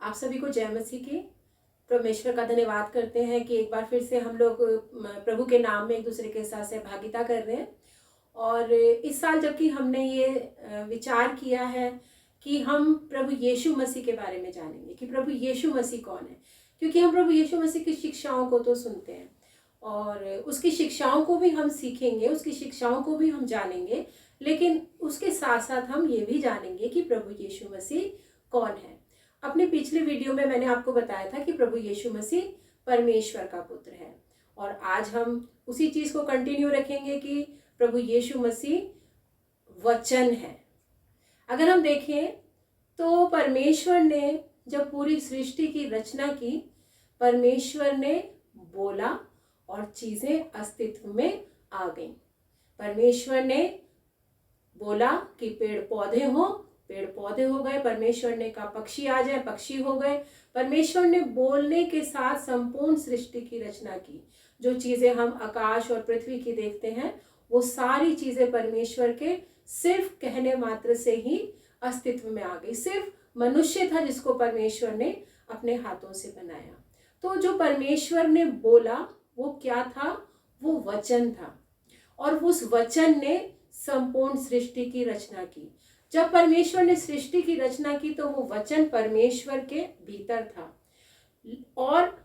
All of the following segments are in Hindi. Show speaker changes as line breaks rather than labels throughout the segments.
आप सभी को जय मसीह की। परमेश्वर का धन्यवाद करते हैं कि एक बार फिर से हम लोग प्रभु के नाम में एक दूसरे के साथ सहभागिता कर रहे हैं। और इस साल जबकि हमने ये विचार किया है कि हम प्रभु यीशु मसीह के बारे में जानेंगे कि प्रभु यीशु मसीह कौन है, क्योंकि हम प्रभु यीशु मसीह की शिक्षाओं को तो सुनते हैं और उसकी शिक्षाओं को भी हम सीखेंगे, उसकी शिक्षाओं को भी हम जानेंगे, लेकिन उसके साथ साथ हम ये भी जानेंगे कि प्रभु यीशु मसीह कौन है। अपने पिछले वीडियो में मैंने आपको बताया था कि प्रभु यीशु मसीह परमेश्वर का पुत्र है और आज हम उसी चीज़ को कंटिन्यू रखेंगे कि प्रभु यीशु मसीह वचन है। अगर हम देखें तो परमेश्वर ने जब पूरी सृष्टि की रचना की, परमेश्वर ने बोला और चीज़ें अस्तित्व में आ गईं। परमेश्वर ने बोला कि पेड़ पौधे हो, पेड़ पौधे हो गए। परमेश्वर ने कहा पक्षी आ जाए, पक्षी हो गए। परमेश्वर ने बोलने के साथ संपूर्ण सृष्टि की रचना की। जो चीज़ें हम आकाश और पृथ्वी की देखते हैं वो सारी चीज़ें परमेश्वर के सिर्फ कहने मात्र से ही अस्तित्व में आ गई। सिर्फ मनुष्य था जिसको परमेश्वर ने अपने हाथों से बनाया। तो जो परमेश्वर ने बोला वो क्या था? वो वचन था और उस वचन ने संपूर्ण सृष्टि की रचना की। जब परमेश्वर ने सृष्टि की रचना की तो वो वचन परमेश्वर के भीतर था। और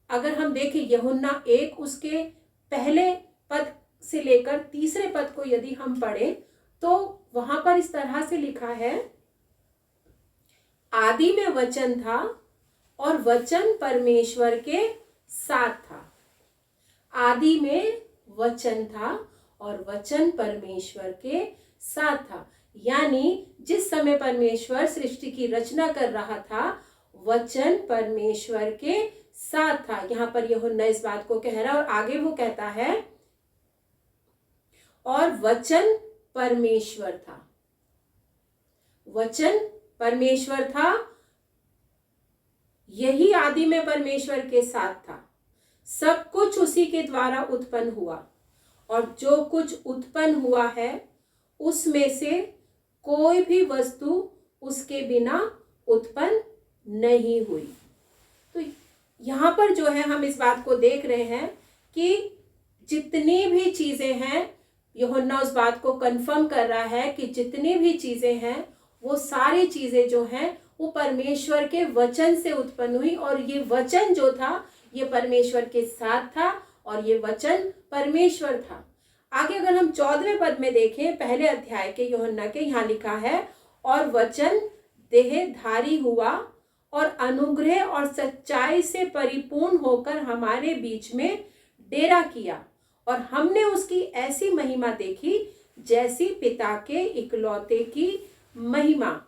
अगर हम देखें यूहन्ना 1 उसके पहले पद से लेकर तीसरे पद को यदि हम पढ़ें तो वहां पर इस तरह से लिखा है, आदि में वचन था और वचन परमेश्वर के साथ था। आदि में वचन था और वचन परमेश्वर के साथ था। यानी जिस समय परमेश्वर सृष्टि की रचना कर रहा था वचन परमेश्वर के साथ था। यहां पर यूहन्ना इस बात को कह रहा है और आगे वो कहता है और वचन परमेश्वर था। वचन परमेश्वर था, यही आदि में परमेश्वर के साथ था। सब कुछ उसी के द्वारा उत्पन्न हुआ और जो कुछ उत्पन्न हुआ है उसमें से कोई भी वस्तु उसके बिना उत्पन्न नहीं हुई। तो यहाँ पर जो है हम इस बात को देख रहे हैं कि जितनी भी चीज़ें हैं, यूहन्ना उस बात को कंफर्म कर रहा है कि जितनी भी चीज़ें हैं वो सारी चीज़ें जो हैं वो परमेश्वर के वचन से उत्पन्न हुई और ये वचन जो था ये परमेश्वर के साथ था और ये वचन परमेश्वर था। आगे अगर हम 14वें पद में देखें पहले अध्याय के यूहन्ना के, यहाँ लिखा है और वचन देहधारी हुआ और अनुग्रह और सच्चाई से परिपूर्ण होकर हमारे बीच में डेरा किया और हमने उसकी ऐसी महिमा देखी जैसी पिता के इकलौते की महिमा।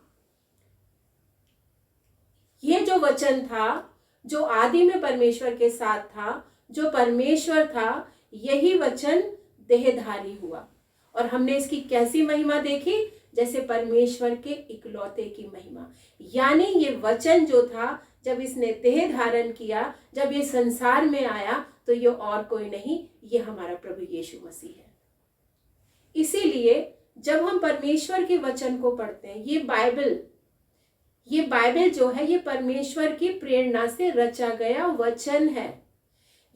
ये जो वचन था, जो आदि में परमेश्वर के साथ था, जो परमेश्वर था, यही वचन देहधारी हुआ और हमने इसकी कैसी महिमा देखी? जैसे परमेश्वर के इकलौते की महिमा। यानी ये वचन जो था जब इसने देह धारण किया, जब ये संसार में आया तो ये और कोई नहीं, ये हमारा प्रभु यीशु मसीह है। इसीलिए जब हम परमेश्वर के वचन को पढ़ते हैं, ये बाइबल जो है ये परमेश्वर की प्रेरणा से रचा गया वचन है।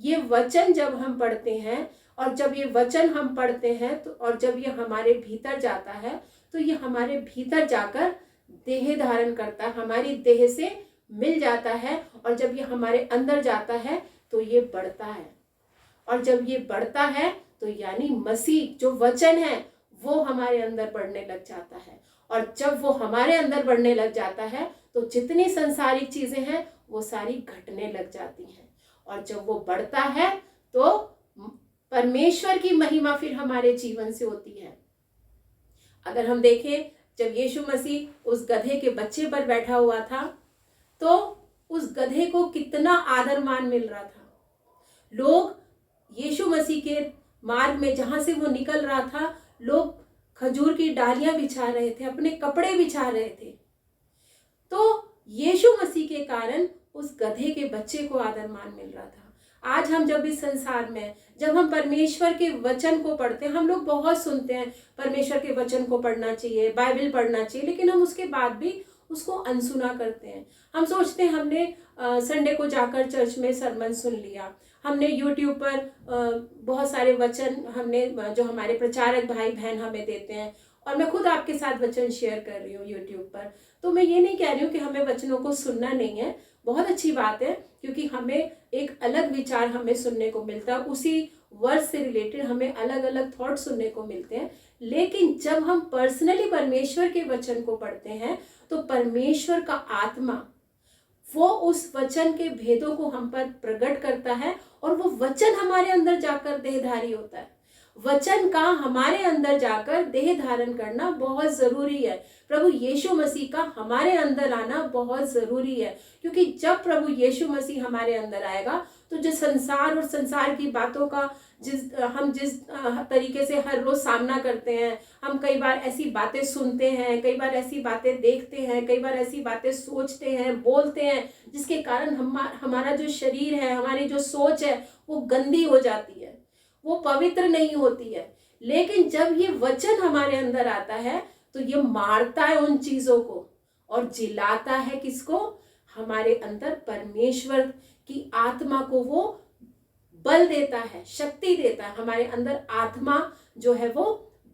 ये वचन जब हम पढ़ते हैं और जब ये वचन हम पढ़ते हैं तो और जब ये हमारे भीतर जाता है तो ये हमारे भीतर जाकर देह धारण करता है, हमारी देह से मिल जाता है और जब ये हमारे अंदर जाता है तो ये बढ़ता है और जब ये बढ़ता है तो यानी मसीह जो वचन है वो हमारे अंदर बढ़ने लग जाता है और जब वो हमारे अंदर बढ़ने लग जाता है तो जितनी संसारिक चीज़ें हैं वो सारी घटने लग जाती हैं और जब वो बढ़ता है तो परमेश्वर की महिमा फिर हमारे जीवन से होती है। अगर हम देखें जब यीशु मसीह उस गधे के बच्चे पर बैठा हुआ था तो उस गधे को कितना आदर मान मिल रहा था। लोग यीशु मसीह के मार्ग में जहाँ से वो निकल रहा था, लोग खजूर की डालियाँ बिछा रहे थे, अपने कपड़े बिछा रहे थे। तो यीशु मसीह के कारण उस गधे के बच्चे को आदर मान मिल रहा था। आज हम जब इस संसार में जब हम परमेश्वर के वचन को पढ़ते हैं, हम लोग बहुत सुनते हैं परमेश्वर के वचन को पढ़ना चाहिए, बाइबल पढ़ना चाहिए, लेकिन हम उसके बाद भी उसको अनसुना करते हैं। हम सोचते हैं हमने संडे को जाकर चर्च में सरमन सुन लिया, हमने यूट्यूब पर बहुत सारे वचन हमने जो हमारे प्रचारक भाई बहन हमें देते हैं, और मैं खुद आपके साथ वचन शेयर कर रही हूँ यूट्यूब पर। तो मैं ये नहीं कह रही हूँ कि हमें वचनों को सुनना नहीं है, बहुत अच्छी बात है, क्योंकि हमें एक अलग विचार हमें सुनने को मिलता है, उसी वर्ष से रिलेटेड हमें अलग अलग थॉट सुनने को मिलते हैं। लेकिन जब हम पर्सनली परमेश्वर के वचन को पढ़ते हैं तो परमेश्वर का आत्मा वो उस वचन के भेदों को हम पर प्रकट करता है, और वो वचन हमारे अंदर जाकर देहधारी होता है। वचन का हमारे अंदर जाकर देह धारण करना बहुत जरूरी है। प्रभु यीशु मसीह का हमारे अंदर आना बहुत जरूरी है, क्योंकि जब प्रभु यीशु मसीह हमारे अंदर आएगा तो जो संसार और संसार की बातों का जिस तरीके से हर रोज सामना करते हैं, हम कई बार ऐसी बातें सुनते हैं, कई बार ऐसी बातें देखते हैं, कई बार ऐसी बातें सोचते हैं, बोलते हैं, जिसके कारण हमारा जो शरीर है, हमारी जो सोच है वो गंदी हो जाती है, वो पवित्र नहीं होती है। लेकिन जब ये वचन हमारे अंदर आता है तो ये मारता है उन चीजों को और जिलाता है किसको? हमारे अंदर परमेश्वर की आत्मा को वो बल देता है, शक्ति देता है। हमारे अंदर आत्मा जो है वो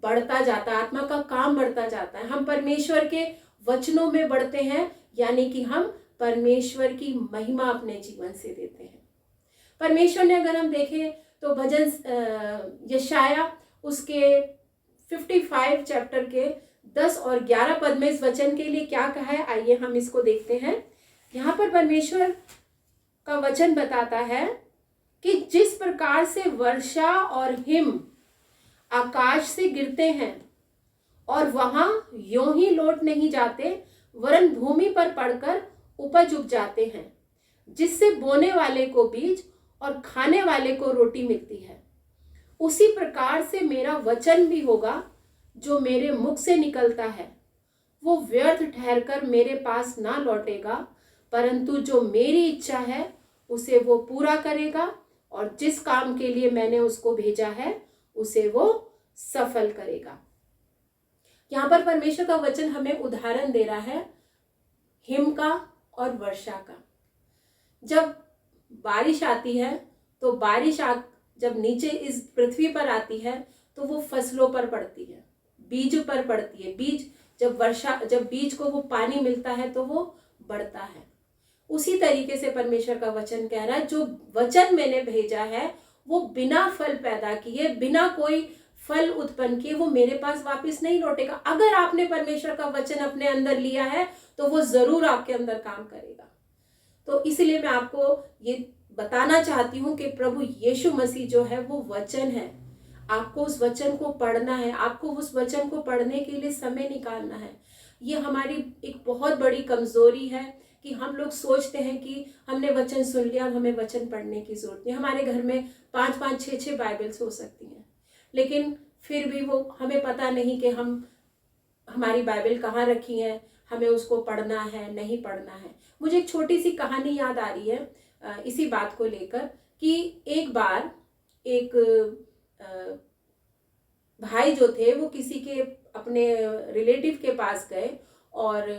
बढ़ता जाता है, आत्मा का काम बढ़ता जाता है। हम परमेश्वर के वचनों में बढ़ते हैं, यानी कि हम परमेश्वर की महिमा अपने जीवन से देते हैं। परमेश्वर ने, अगर हम देखें तो भजन यशाया उसके 55 चैप्टर के 10 और 11 पद में इस वचन के लिए क्या कहा है, आइए हम इसको देखते हैं। यहाँ पर परमेश्वर का वचन बताता है कि जिस प्रकार से वर्षा और हिम आकाश से गिरते हैं और वहां यों ही लौट नहीं जाते, वरन भूमि पर पड़कर उपज उग जाते हैं, जिससे बोने वाले को बीज और खाने वाले को रोटी मिलती है, उसी प्रकार से मेरा वचन भी होगा जो मेरे मुख से निकलता है। वो व्यर्थ ठहरकर मेरे पास ना लौटेगा, परंतु जो मेरी इच्छा है उसे वो पूरा करेगा, और जिस काम के लिए मैंने उसको भेजा है उसे वो सफल करेगा। यहाँ पर परमेश्वर का वचन हमें उदाहरण दे रहा है हिम का और वर्षा का। जब बारिश आती है तो जब नीचे इस पृथ्वी पर आती है तो वो फसलों पर पड़ती है, बीज पर पड़ती है। बीज जब बीज को वो पानी मिलता है तो वो बढ़ता है। उसी तरीके से परमेश्वर का वचन कह रहा है, जो वचन मैंने भेजा है वो बिना फल पैदा किए, बिना कोई फल उत्पन्न किए वो मेरे पास वापस नहीं लौटेगा। अगर आपने परमेश्वर का वचन अपने अंदर लिया है तो वो जरूर आपके अंदर काम करेगा। तो इसलिए मैं आपको ये बताना चाहती हूँ कि प्रभु यीशु मसीह जो है वो वचन है। आपको उस वचन को पढ़ना है, आपको उस वचन को पढ़ने के लिए समय निकालना है। ये हमारी एक बहुत बड़ी कमजोरी है कि हम लोग सोचते हैं कि हमने वचन सुन लिया, अब हमें वचन पढ़ने की जरूरत नहीं। हमारे घर में 5-5, 6-6 बाइबल्स हो सकती हैं, लेकिन फिर भी वो हमें पता नहीं कि हम हमारी बाइबल कहाँ रखी है, हमें उसको पढ़ना है नहीं पढ़ना है। मुझे एक छोटी सी कहानी याद आ रही है इसी बात को लेकर कि एक बार एक भाई जो थे वो किसी के अपने रिलेटिव के पास गए और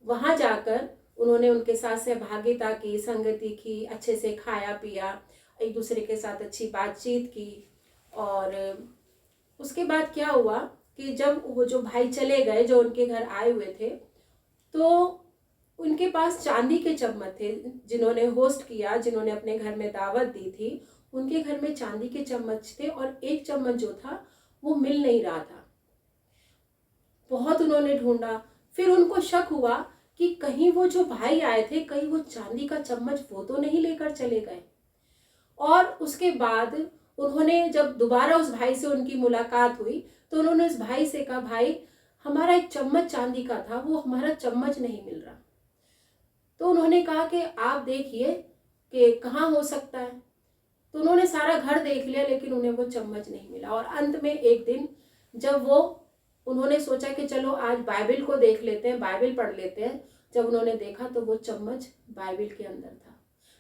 वहाँ जाकर उन्होंने उनके साथ सहभागिता की, संगति की, अच्छे से खाया पिया, एक दूसरे के साथ अच्छी बातचीत की। और उसके बाद क्या हुआ कि जब वो जो भाई चले गए, जो उनके घर आए हुए थे, तो उनके पास चांदी के चम्मच थे। जिन्होंने होस्ट किया, जिन्होंने अपने घर में दावत दी थी, उनके घर में चांदी के चम्मच थे और एक चम्मच जो था वो मिल नहीं रहा था। बहुत उन्होंने ढूंढा, फिर उनको शक हुआ कि कहीं वो जो भाई आए थे, कहीं वो चांदी का चम्मच वो तो नहीं लेकर चले गए। और उसके बाद उन्होंने जब दोबारा उस भाई से उनकी मुलाकात हुई तो उन्होंने उस भाई से कहा, भाई हमारा एक चम्मच चांदी का था, वो हमारा चम्मच नहीं मिल रहा। तो उन्होंने कहा कि आप देखिए कि कहाँ हो सकता है। तो उन्होंने सारा घर देख लिया लेकिन उन्हें वो चम्मच नहीं मिला। और अंत में एक दिन जब उन्होंने सोचा कि चलो आज बाइबल को देख लेते हैं, बाइबल पढ़ लेते हैं, जब उन्होंने देखा तो वो चम्मच बाइबल के अंदर था।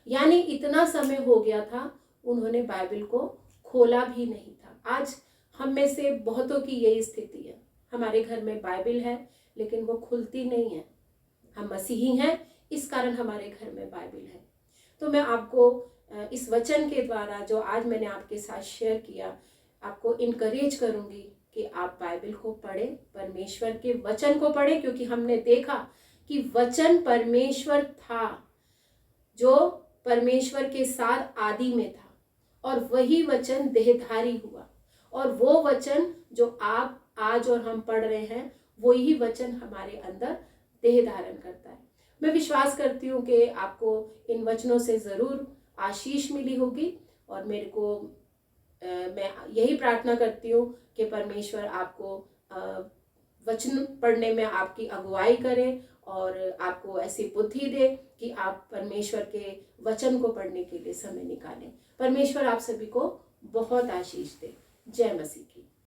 यानी इतना समय हो गया था, उन्होंने बाइबल को खोला भी नहीं था। आज हम में से बहुतों की यही स्थिति है, हमारे घर में बाइबल है लेकिन वो खुलती नहीं है। हम मसीही हैं, इस कारण हमारे घर में बाइबल है। तो मैं आपको इस वचन के द्वारा जो आज मैंने आपके साथ शेयर किया, आपको इनकरेज करूंगी कि आप बाइबल को पढ़ें, परमेश्वर के वचन को पढ़ें, क्योंकि हमने देखा कि वचन परमेश्वर था जो परमेश्वर के साथ आदि में था, और वही वचन देहधारी हुआ, और वो वचन जो आप आज और हम पढ़ रहे हैं, वही वचन हमारे अंदर देह धारण करता है। मैं विश्वास करती हूँ कि आपको इन वचनों से ज़रूर आशीष मिली होगी, और मेरे को मैं यही प्रार्थना करती हूँ कि परमेश्वर आपको वचन पढ़ने में आपकी अगुवाई करे और आपको ऐसी बुद्धि दे कि आप परमेश्वर के वचन को पढ़ने के लिए समय निकालें। परमेश्वर आप सभी को बहुत आशीष दे। जय मसीह की।